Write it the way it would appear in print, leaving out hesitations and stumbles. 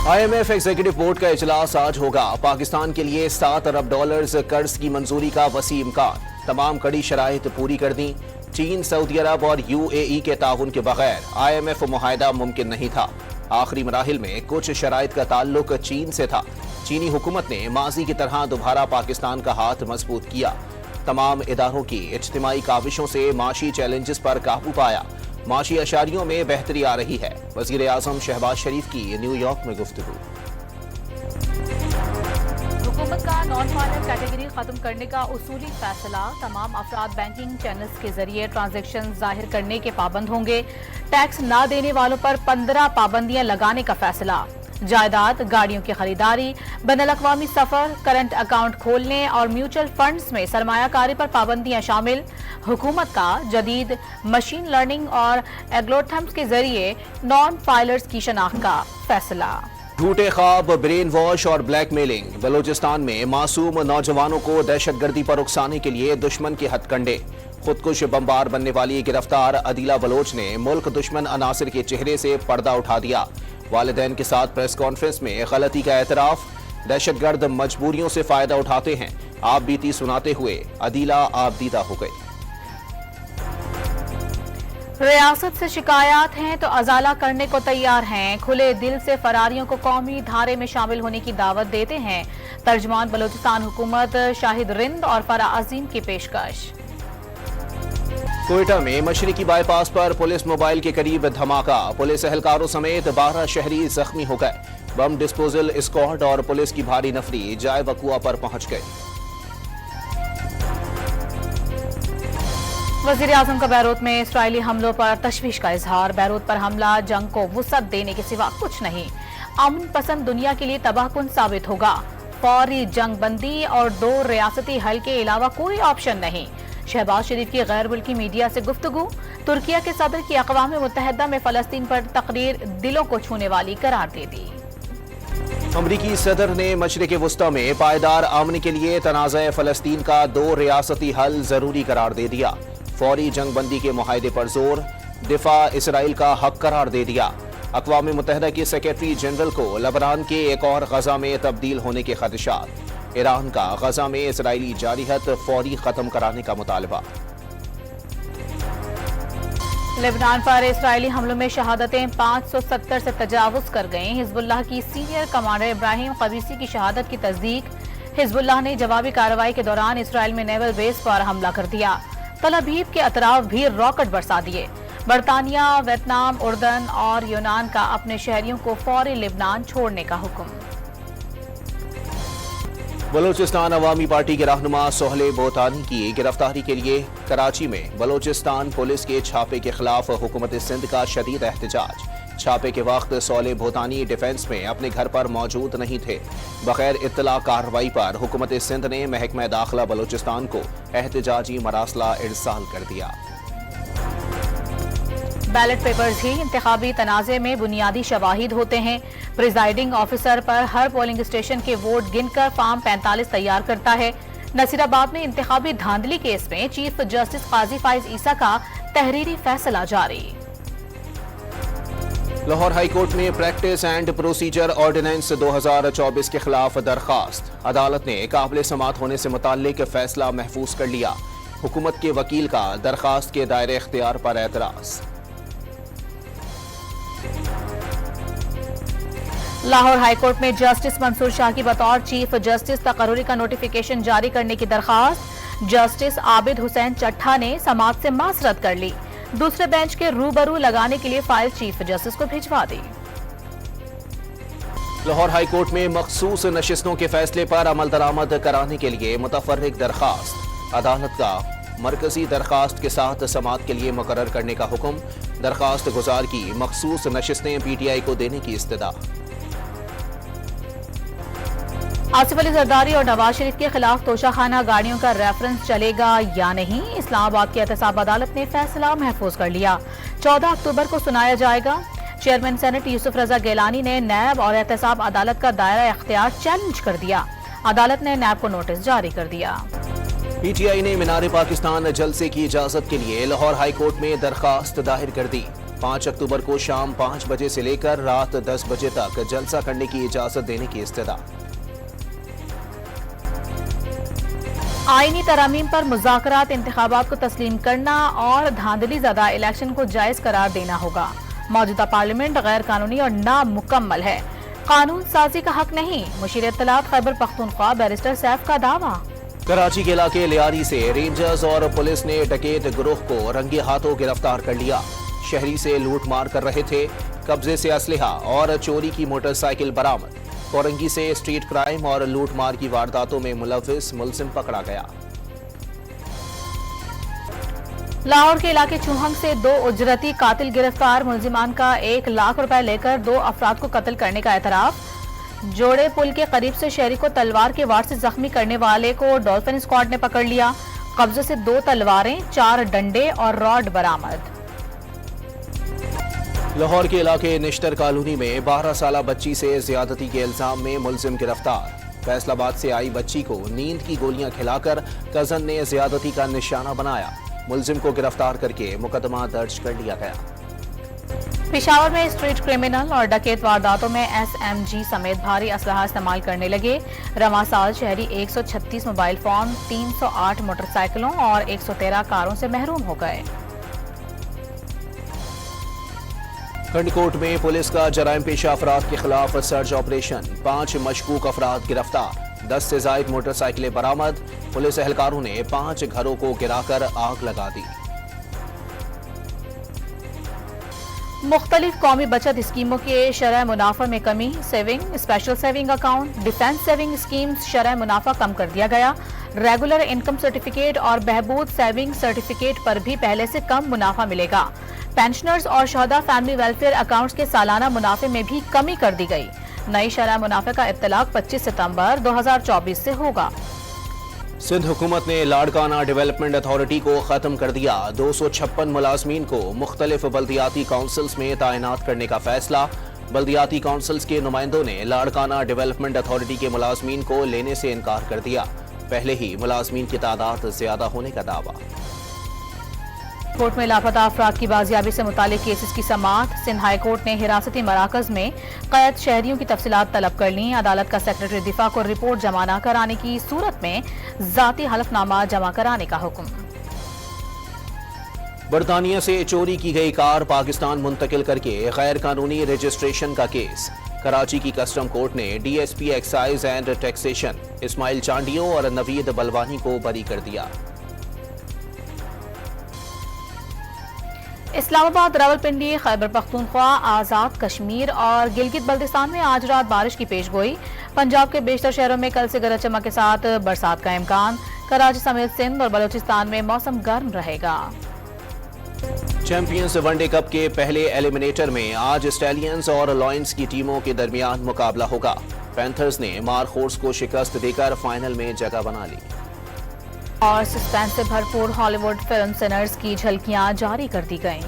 IMF executive board का इजलास आज होगा। पाकिस्तान के लिए $7 अरब कर्ज की मंजूरी का वसी इम्कान। तमाम कड़ी शराइत पूरी कर दी। चीन, सऊदी अरब और UAE के ताउन के बगैर IMF मुआहदा मुमकिन नहीं था। आखिरी मराहिल में कुछ शराइत का ताल्लुक चीन से था। चीनी हुकूमत ने माजी की तरह दोबारा पाकिस्तान का हाथ मजबूत किया। तमाम इदारों की इज्तिमाई काविशों से माशी चैलेंजेस पर काबू पाया। माशी अशारियों में बेहतरी आ रही है। वजीर आजम शहबाज शरीफ की न्यूयॉर्क में गुफ्तगू। हुकूमत का नॉन फाइनेंस कैटेगरी खत्म करने का उसूली फैसला। तमाम अफराद बैंकिंग चैनल्स के जरिए ट्रांजैक्शन जाहिर करने के पाबंद होंगे। टैक्स ना देने वालों पर 15 पाबंदियां लगाने का फैसला। जायदाद, गाड़ियों की खरीदारी, बैनुल-अक़वामी सफर, करंट अकाउंट खोलने और म्यूचुअल फंड्स में सरमायाकारी पर पाबंदियां शामिल। हुकूमत का जदीद मशीन लर्निंग और एल्गोरिथम्स के जरिए नॉन फाइलर्स की शनाख्त का फैसला। झूठे ख्वाब, ब्रेन वॉश और ब्लैक मेलिंग। बलोचिस्तान में मासूम नौजवानों को दहशतगर्दी पर उकसाने के लिए दुश्मन के हथकंडे। खुदकुश बमबार बनने वाली गिरफ्तार अदीला बलोच ने मुल्क दुश्मन अनासिर के चेहरे से पर्दा उठा दिया। वालिदैन के साथ प्रेस कॉन्फ्रेंस में गलती का एतराफ। दहशतगर्द मजबूरियों से फायदा उठाते हैं। आप बीती सुनाते हुए अदीला आबदीदा हो गई। रियासत से शिकायत हैं तो अजाला करने को तैयार हैं। खुले दिल से फरारियों को कौमी धारे में शामिल होने की दावत देते हैं। तर्जमान बलोचिस्तान हुकूमत शाहिद रिंद और फरा अजीम की पेशकश। कोयटा में मशरिकी बाईपास पर पुलिस मोबाइल के करीब धमाका। पुलिस एहलकारों समेत 12 शहरी जख्मी हो गए। बम डिस्पोजल स्क्वाड और पुलिस की भारी नफरी जाए वकुआ पर पहुंच गई। वजीर आजम का बैरूत में इसराइली हमलों पर तशवीश का इजहार। बैरूत पर हमला जंग को वुसअत देने के सिवा कुछ नहीं। अमन पसंद दुनिया के लिए तबाहकुन साबित होगा। फौरी जंग बंदी और 2 रियासती हल के अलावा कोई ऑप्शन नहीं। शहबाज शरीफ की गैर मुल्की मीडिया से गुफ्तगू। तुर्किया के सदर की अक़वाम मुत्तहिदा में फलस्तीन पर तकरीर दिलों को छूने वाली करार दे दी। अमरीकी सदर ने मशरिक़ वुस्ता में पायदार अमन के लिए तनाज़ा फ़लस्तीन का 2 रियासती हल जरूरी करार दे दिया। फौरी जंग बंदी के मुआहदे पर जोर। दिफा इसराइल का हक करार दे दिया। अक़वाम मुत्तहिदा के सेक्रेटरी जनरल को लबनान के एक और गजा में तब्दील होने के खदशात। ईरान का गजा में इसराइली जारिहत फौरी खत्म कराने का मुतालबा। लेबनान पर इसराइली हमलों में शहादतें 570 से तजावुज कर गईं। हिजबुल्लाह की सीनियर कमांडर इब्राहिम कबीसी की शहादत की तस्दीक। हिजबुल्लाह ने जवाबी कार्रवाई के दौरान इसराइल में नेवल बेस पर हमला कर दिया। तल अवीव के अतराफ भी रॉकेट बरसा दिए। बरतानिया, वियतनाम, उर्दन और यूनान का अपने शहरियों को फौरी लेबनान छोड़ने का हुक्म। बलोचिस्तान अवामी पार्टी के रहनुमा सोहले बोतानी की गिरफ्तारी के लिए कराची में बलोचिस्तान पुलिस के छापे के खिलाफ हुकूमत सिंध का शदीद एहतजाज। छापे के वक्त सोहले बोतानी डिफेंस में अपने घर पर मौजूद नहीं थे। बगैर इत्तला कार्रवाई पर हुकूमत सिंध ने महकमा दाखिला बलोचिस्तान को एहतजाजी मरासला इरसाल कर दिया। बैलेट पेपर्स ही इंतखाबी तनाज़े में बुनियादी शवाहिद होते हैं। प्रिजाइडिंग ऑफिसर पर हर पोलिंग स्टेशन के वोट गिनकर फॉर्म 45 तैयार करता है। नसीराबाद में इंतखाबी धांधली केस में चीफ जस्टिस काजी फाइज ईसा का तहरीरी फैसला जारी। लाहौर हाई कोर्ट में प्रैक्टिस एंड प्रोसीजर ऑर्डिनेंस 2024 के खिलाफ दरखास्त। अदालत ने काबिल समाअत होने से मुताल्लिक फैसला महफूज कर लिया। हुकूमत के वकील का दरखास्त के दायरे इख्तियार पर एतराज। लाहौर हाई कोर्ट में जस्टिस मंसूर शाह की बतौर चीफ जस्टिस तकर्री का नोटिफिकेशन जारी करने की दरखास्त। जस्टिस आबिद हुसैन चट्ठा ने समाअत से माजरत कर ली। दूसरे बेंच के रूबरू लगाने के लिए फाइल चीफ जस्टिस को भिजवा दी। लाहौर हाई कोर्ट में मखसूस नशिस्तों के फैसले पर अमल दरामद कराने के लिए मुतफर्रिक दरखास्त। अदालत का मरकजी दरखास्त के साथ समाअत के लिए मुकर्रर करने का हुक्म। दरखास्त गुजार की मखसूस नशिस्तें PTI को देने की इस्तदा। आसिफ अली जरदारी और नवाज शरीफ के खिलाफ तोशाखाना गाड़ियों का रेफरेंस चलेगा या नहीं। इस्लामाबाद की एहतसाब अदालत ने फैसला महफूज कर लिया। 14 अक्टूबर को सुनाया जाएगा। चेयरमैन सेनेट यूसुफ रजा गैलानी ने नैब और एहतसाब अदालत का दायरा इख्तियार चैलेंज कर दिया। अदालत ने नैब को नोटिस जारी कर दिया। PTI ने मीनार पाकिस्तान जलसे की इजाजत के लिए लाहौर हाई कोर्ट में दरखास्त दायर कर दी। 5 अक्टूबर को शाम 5 बजे से लेकर रात 10 बजे तक जलसा करने की इजाजत देने की इस्तदा। आईनी तरमीम पर मुज़ाकरात, इंतखाबात को तस्लीम करना और धांधली ज़दा इलेक्शन को जायज़ करार देना होगा। मौजूदा पार्लियामेंट गैर कानूनी और नामुकम्मल है, कानून साजी का हक नहीं। मुशीर इत्तलात खैबर पख्तूनख्वा बैरिस्टर सैफ का दावा। कराची के इलाके लियारी से रेंजर्स और पुलिस ने डकैत गिरोह को रंगे हाथों गिरफ्तार कर लिया। शहरी से लूट मार कर रहे थे, कब्जे से असलहा और चोरी की मोटरसाइकिल बरामद। कोरंगी से स्ट्रीट क्राइम और लूट मार की वारदातों में मुलविस मुलजिम पकड़ा गया। लाहौर के इलाके चूहंग से 2 उजरती कातिल गिरफ्तार। मुलजिमान का 1 लाख रुपए लेकर 2 अफराद को कत्ल करने का एतराफ। जोड़े पुल के करीब से शहरी को तलवार के वार से जख्मी करने वाले को डॉल्फिन स्क्वाड ने पकड़ लिया। कब्जे से 2 तलवारें, 4 डंडे और रॉड बरामद। लाहौर के इलाके निश्तर कॉलोनी में 12 साला बच्ची से ज्यादती के इल्जाम में मुलजिम गिरफ्तार। फैसलाबाद से आई बच्ची को नींद की गोलियां खिलाकर कजन ने ज्यादती का निशाना बनाया। मुलजिम को गिरफ्तार करके मुकदमा दर्ज कर लिया गया। पेशावर में स्ट्रीट क्रिमिनल और डकैत वारदातों में SMG समेत भारी असलहा इस्तेमाल करने लगे। रवां साल शहरी 136 मोबाइल फोन, 308 मोटरसाइकिलों और 113 कारों से महरूम हो गए। खंडकोट में पुलिस का जराइम पेशा अफराद के खिलाफ सर्च ऑपरेशन। 5 मशकूक अफराद गिरफ्तार। 10 से जायद मोटरसाइकिलें बरामद। पुलिस एहलकारों ने 5 घरों को गिराकर आग लगा दी। मुख्तलिफ कौमी बचत स्कीमों के शरह मुनाफा में कमी। Saving, special saving account, defence saving schemes शरह मुनाफा कम कर दिया गया। रेगुलर इनकम सर्टिफिकेट और बहबूद सेविंग सर्टिफिकेट पर भी पहले से कम मुनाफा मिलेगा। पेंशनर्स और शहदा फैमिली वेलफेयर अकाउंट्स के सालाना मुनाफे में भी कमी कर दी गई। नई शरह मुनाफे का इत्तलाक 25 सितंबर 2024 से होगा। सिंध हुकूमत ने लाड़काना डेवलपमेंट अथॉरिटी को खत्म कर दिया। 256 मुलाजमीन को मुख्तलिफ बल्दियाती काउंसिल्स में तैनात करने का फैसला। बल्दियाती काउंसिल्स के नुमाइंदों ने लाड़काना डेवलपमेंट अथॉरिटी के मुलाजमीन को लेने से इनकार कर दिया। पहले ही मुलाजमीन की तादाद ज्यादा होने का दावा। कोर्ट में लापता अफराद की बाजियाबी से मुतालिक केसेस की समाअत। सिंध हाई कोर्ट ने हिरासती मराकज में कैद शहरियों की तफसीलात तलब कर ली। अदालत का सेक्रेटरी दिफा को रिपोर्ट जमा न कराने की सूरत में जाती हलफनामा जमा कराने का हुक्म। बरतानिया से चोरी की गई कार पाकिस्तान मुंतकिल करके गैर कानूनी रजिस्ट्रेशन का केस। कराची की कस्टम कोर्ट ने DSP excise and taxation Ismail Chandio और नवीद बलवानी को बरी कर दिया। इस्लामाबाद, रावलपिंडी, खैबर पख्तूनख्वा, आजाद कश्मीर और गिलगित बल्तिस्तान में आज रात बारिश की पेशगोई। पंजाब के बेशतर शहरों में कल से गरज चमक के साथ बरसात का इम्कान। कराची समेत सिंध और बलूचिस्तान में मौसम गर्म रहेगा। चैंपियंस वनडे कप के पहले एलिमिनेटर में आज स्टैलियंस और लॉयंस की टीमों के दरमियान मुकाबला होगा। पैंथर्स ने मारखोर्स को शिकस्त देकर फाइनल में जगह बना ली। और सस्पेंस से भरपूर हॉलीवुड फिल्म सिनर्स की झलकियां जारी कर दी गईं।